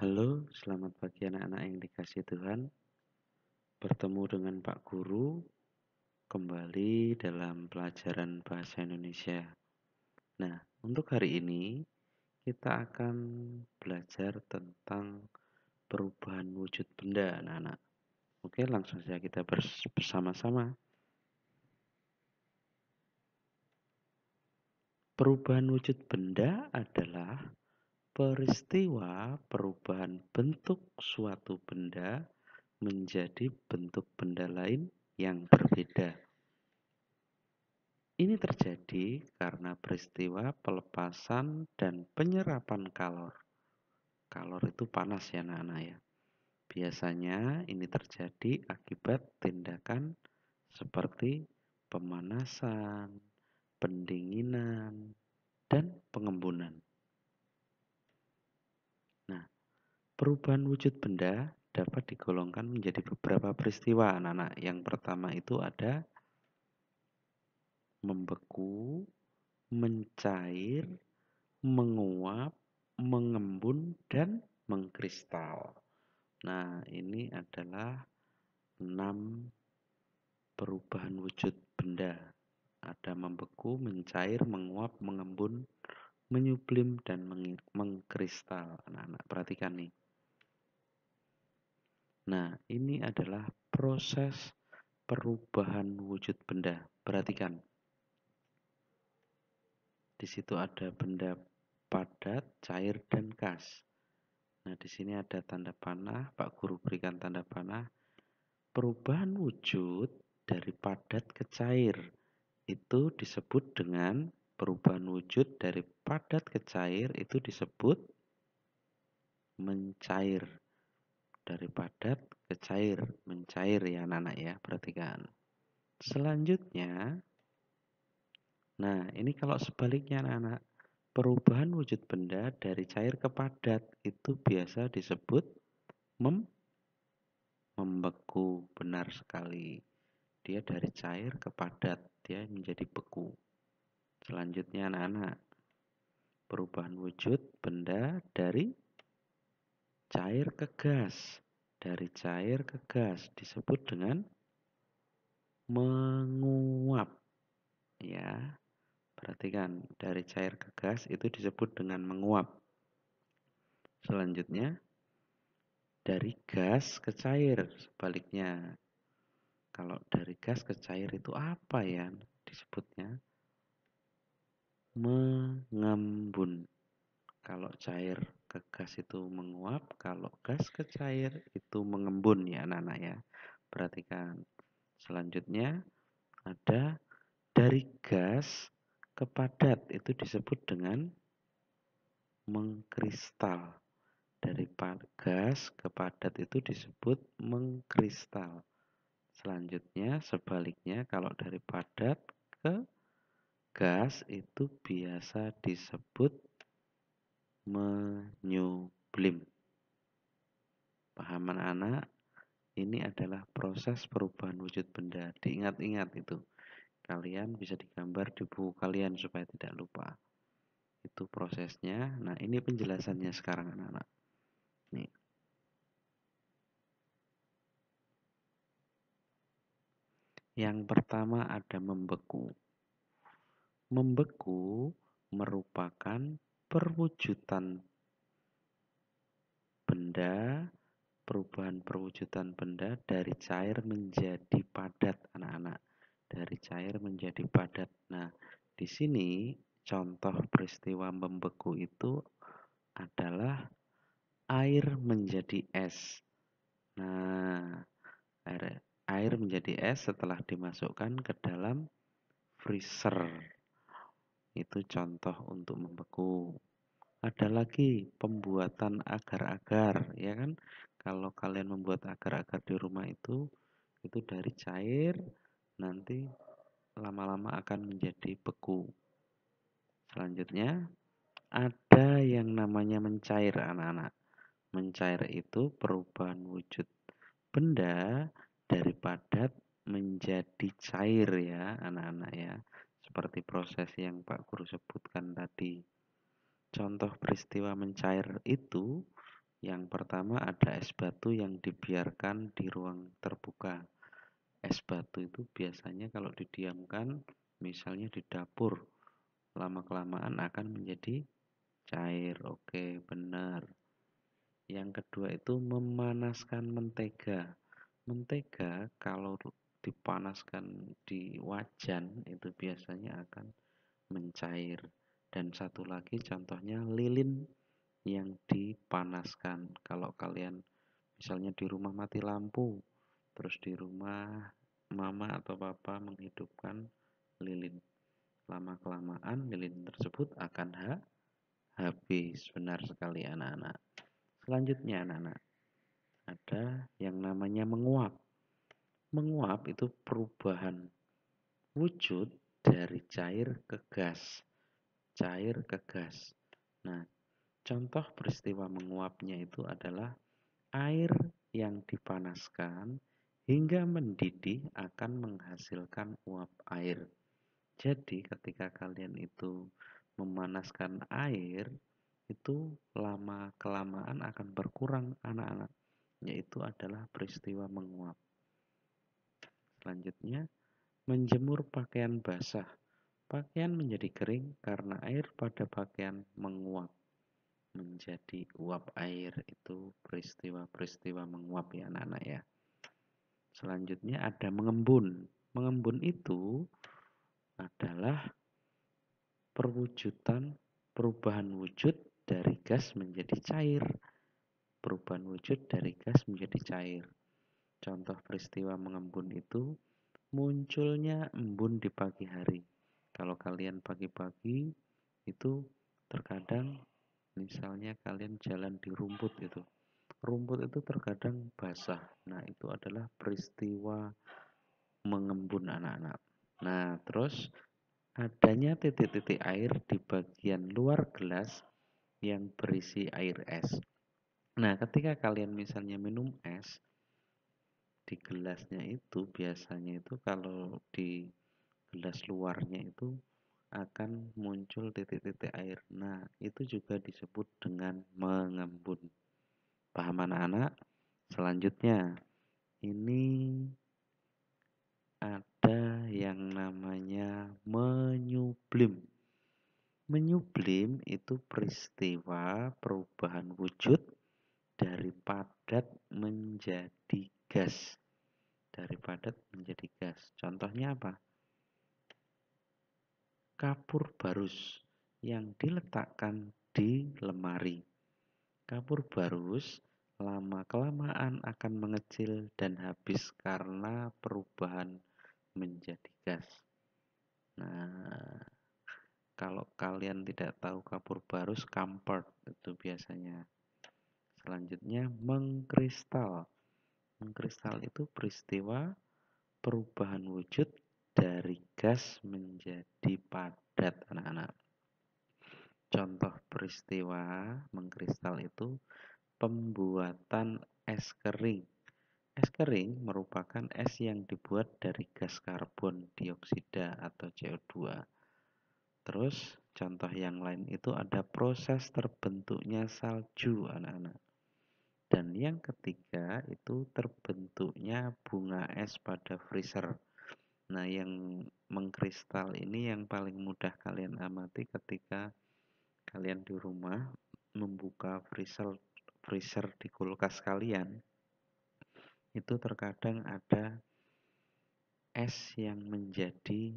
Halo, selamat pagi anak-anak yang dikasih Tuhan. Bertemu dengan Pak Guru kembali dalam pelajaran bahasa Indonesia. Nah, untuk hari ini kita akan belajar tentang perubahan wujud benda, anak-anak. Oke, langsung saja kita bersama-sama. Perubahan wujud benda adalah peristiwa perubahan bentuk suatu benda menjadi bentuk benda lain yang berbeda. Ini terjadi karena peristiwa pelepasan dan penyerapan kalor. Kalor itu panas ya anak-anak ya. Biasanya ini terjadi akibat tindakan seperti pemanasan, pendinginan, dan pengembunan. Nah, perubahan wujud benda dapat digolongkan menjadi beberapa peristiwa anak-anak. Yang pertama itu ada membeku, mencair, menguap, mengembun, dan mengkristal. Nah, ini adalah 6 perubahan wujud benda. Ada membeku, mencair, menguap, mengembun, menyublim, dan mengkristal. Anak-anak perhatikan nih. Nah, ini adalah proses perubahan wujud benda. Perhatikan. Di situ ada benda padat, cair, dan gas. Nah, di sini ada tanda panah, Pak Guru berikan tanda panah. Perubahan wujud dari padat ke cair itu disebut dengan perubahan wujud dari padat ke cair itu disebut mencair. Dari padat ke cair, mencair ya anak-anak ya, perhatikan. Selanjutnya, nah ini kalau sebaliknya anak-anak, perubahan wujud benda dari cair ke padat itu biasa disebut membeku. Benar sekali. Dia dari cair ke padat, dia menjadi beku. Selanjutnya anak-anak, perubahan wujud benda dari cair ke gas. Dari cair ke gas disebut dengan menguap. Ya, perhatikan, dari cair ke gas itu disebut dengan menguap. Selanjutnya, dari gas ke cair, sebaliknya. Kalau dari gas ke cair itu apa ya disebutnya? Mengembun. Kalau cair ke gas itu menguap, kalau gas ke cair itu mengembun ya anak-anak ya. Perhatikan. Selanjutnya ada dari gas ke padat itu disebut dengan mengkristal. Dari gas ke padat itu disebut mengkristal. Selanjutnya sebaliknya kalau dari padat ke gas itu biasa disebut menyublim. Paham anak-anak? Ini adalah proses perubahan wujud benda. Diingat-ingat itu. Kalian bisa digambar di buku kalian supaya tidak lupa. Itu prosesnya. Nah, ini penjelasannya sekarang anak-anak. Nih. Yang pertama ada membeku. Membeku merupakan perwujudan benda, perubahan perwujudan benda dari cair menjadi padat, anak-anak. Dari cair menjadi padat. Nah, di sini contoh peristiwa membeku itu adalah air menjadi es. Nah, air menjadi es setelah dimasukkan ke dalam freezer. Itu contoh untuk membeku. Ada lagi pembuatan agar-agar, ya kan? Kalau kalian membuat agar-agar di rumah itu dari cair, nanti lama-lama akan menjadi beku. Selanjutnya, ada yang namanya mencair, anak-anak. Mencair itu perubahan wujud benda dari padat menjadi cair ya, anak-anak ya. Seperti proses yang Pak Guru sebutkan tadi. Contoh peristiwa mencair itu Yang pertama ada es batu yang dibiarkan di ruang terbuka. Es batu itu biasanya kalau didiamkan, misalnya di dapur, lama-kelamaan akan menjadi cair. Oke, benar. Yang kedua itu memanaskan mentega. Mentega kalau dipanaskan di wajan itu biasanya akan mencair. Dan satu lagi contohnya lilin yang dipanaskan. Kalau kalian misalnya di rumah mati lampu, terus di rumah mama atau papa menghidupkan lilin. Lama-kelamaan lilin tersebut akan habis. Benar sekali anak-anak. Selanjutnya anak-anak, ada yang namanya menguap. Menguap itu perubahan wujud dari cair ke gas. Cair ke gas. Nah, contoh peristiwa menguapnya itu adalah air yang dipanaskan hingga mendidih akan menghasilkan uap air. Jadi ketika kalian itu memanaskan air, itu lama-kelamaan akan berkurang anak-anak, yaitu adalah peristiwa menguap. Selanjutnya, menjemur pakaian basah. Pakaian menjadi kering karena air pada pakaian menguap menjadi uap air. Itu peristiwa-peristiwa menguap ya anak-anak ya. Selanjutnya ada mengembun. Mengembun itu adalah perwujudan perubahan wujud dari gas menjadi cair. Perubahan wujud dari gas menjadi cair. Contoh peristiwa mengembun itu munculnya embun di pagi hari. Kalau kalian pagi-pagi itu terkadang misalnya kalian jalan di rumput itu. Rumput itu terkadang basah. Nah, itu adalah peristiwa mengembun anak-anak. Nah, terus adanya titik-titik air di bagian luar gelas yang berisi air es. Nah, ketika kalian misalnya minum es, di gelasnya itu biasanya itu kalau di gelas luarnya itu akan muncul titik-titik air. Nah, itu juga disebut dengan mengembun. Paham anak-anak? Selanjutnya, ini ada yang namanya menyublim. Menyublim itu peristiwa perubahan wujud dari padat menjadi gas. Dari padat menjadi gas. Contohnya apa? Kapur barus yang diletakkan di lemari. Kapur barus lama-kelamaan akan mengecil dan habis karena perubahan menjadi gas. Nah, kalau kalian tidak tahu kapur barus, kampert itu biasanya. Selanjutnya mengkristal. Mengkristal itu peristiwa perubahan wujud dari gas menjadi padat anak-anak. Contoh peristiwa mengkristal itu pembuatan es kering. Es kering merupakan es yang dibuat dari gas karbon dioksida atau CO2. Terus contoh yang lain itu ada proses terbentuknya salju anak-anak. Dan yang ketiga itu terbentuknya bunga es pada freezer. Nah, yang mengkristal ini yang paling mudah kalian amati ketika kalian di rumah membuka freezer di kulkas kalian. Itu terkadang ada es yang menjadi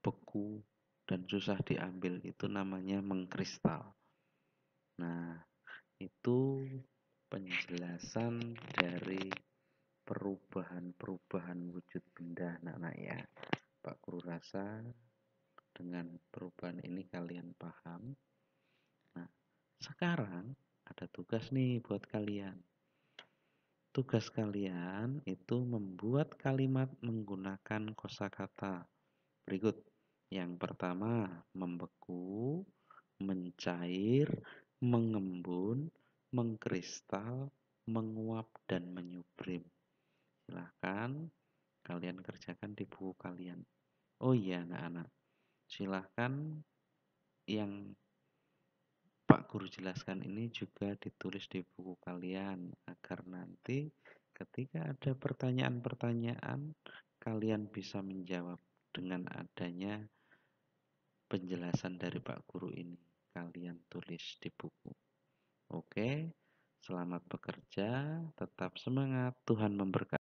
beku dan susah diambil. Itu namanya mengkristal. Nah, itu penjelasan dari perubahan-perubahan wujud benda anak-anak ya. Pak Guru rasa dengan perubahan ini kalian paham. Nah, sekarang ada tugas nih buat kalian. Tugas kalian itu membuat kalimat menggunakan kosakata berikut. Yang pertama, membeku, mencair, mengembun, mengkristal, menguap, dan menyublim. Silahkan kalian kerjakan di buku kalian. Oh iya anak-anak, silahkan yang Pak Guru jelaskan ini juga ditulis di buku kalian agar nanti ketika ada pertanyaan-pertanyaan kalian bisa menjawab dengan adanya penjelasan dari Pak Guru ini. Kalian tulis di buku. Oke, selamat bekerja, tetap semangat, Tuhan memberkati.